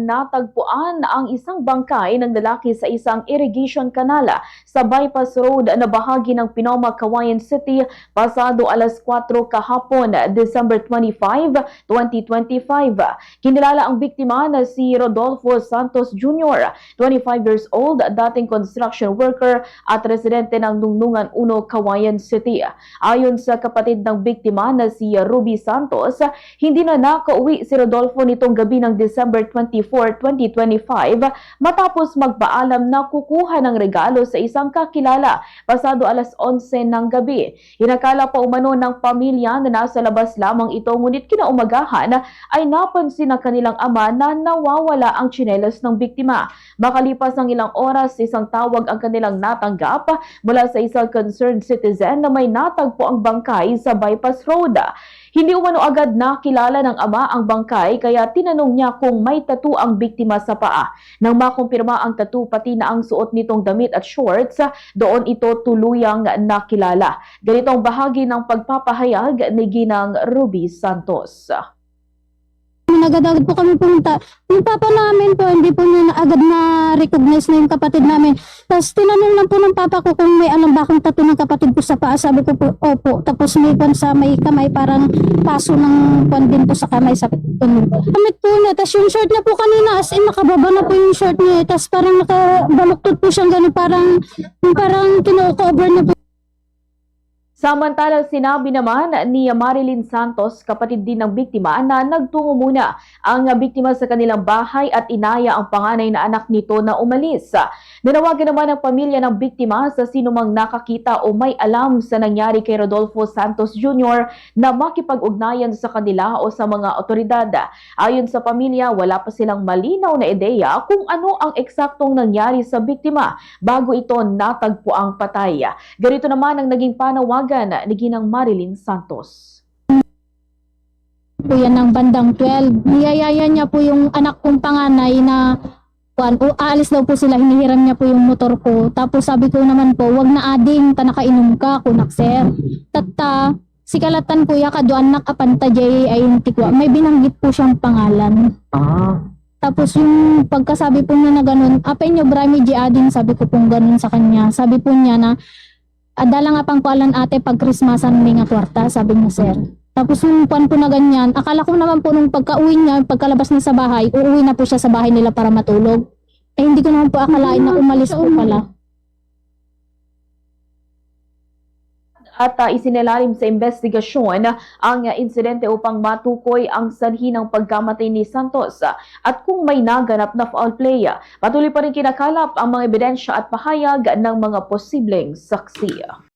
natagpuan ang isang bangkay ng lalaki sa isang irrigation kanala sa Bypass Road na bahagi ng Pinoma, Cauayan City pasado alas 4 kahapon, December 25, 2025. Kinilala ang biktima na si Rodolfo Santos Jr., 25 years old, dating construction worker at residente ng Nungnungan 1, Cauayan City. Ayon sa kapatid ng biktima na si Ruby Santos, hindi na nakauwi si Rodolfo nitong gabi ng December 24, 2025 matapos magpaalam na kukuha ng regalo sa isang kakilala pasado alas 11 ng gabi. Inakala pa umano ng pamilya na nasa labas lamang ito, ngunit kinaumagahan ay napansin ng kanilang ama na nawawala ang tsinelas ng biktima. Makalipas ng ilang oras, isang tawag ang kanilang natanggap mula sa isang concerned citizen na may natagpo ang bangkay sa Bypass Road. Hindi umano agad nakilala ng ama ang bangkay kaya tinanong niya kung may tattoo ang biktima sa paa. Nang makumpirma ang tattoo pati na ang suot nitong damit at shorts, doon ito tuluyang nakilala. Ganito ang bahagi ng pagpapahayag ni Ginang Ruby Santos. Agad-agad po kami pumunta. Yung papa namin po, hindi po niya agad na-recognize na yung kapatid namin. Tapos tinanong lang po ng papa ko kung may alam ba akong tattoo ng kapatid ko sa paa. Sabi ko po, opo. Tapos may pan sa may kamay, parang paso ng pan din po sa kamay. Sa kamit po niya. Tapos yung short niya po kanina, as in nakababa na po yung short niya. Tapos parang nakabaluktot po siyang gano'n, parang kino-cover na po. Samantalang sinabi naman ni Marilyn Santos, kapatid din ng biktima, na nagtungo muna ang biktima sa kanilang bahay at inaya ang panganay na anak nito na umalis. Nanawagan naman ang pamilya ng biktima sa sinumang nakakita o may alam sa nangyari kay Rodolfo Santos Jr. na makipag-ugnayan sa kanila o sa mga otoridad. Ayon sa pamilya, wala pa silang malinaw na ideya kung ano ang eksaktong nangyari sa biktima bago ito natagpo ang patay. Ganito naman ang naging panawagan ni Ginang Marilyn Santos. Po yan ng bandang 12. Niyayaya niya po yung anak kong panganay na aalis daw po sila, hinihiram niya po yung motor ko. Tapos sabi ko naman po, wag na ading, nakainom ka, kunak sir. Tata, si kalatan po ya kaduan nakapanta jay ay tikwa. May binanggit po siyang pangalan. Tapos yung pagkasabi po niya na ganun, apay niyo brami jay ading, sabi ko pong ganun sa kanya. Sabi po niya na, adala nga pang kualan ate pag Christmasan may nga kwarta, sabi niya sir. Tapos yung pan po na ganyan, akala ko naman po nung pagka-uwi niya, pagkalabas niya sa bahay, uuwi na po siya sa bahay nila para matulog. Eh hindi ko naman po akalain na umalis po pala. At isinilalim sa investigasyon ang insidente upang matukoy ang sanhi ng pagkamatay ni Santos at kung may naganap na foul play. Patuloy pa rin kinakalap ang mga ebidensya at pahayag ng mga posibleng saksi.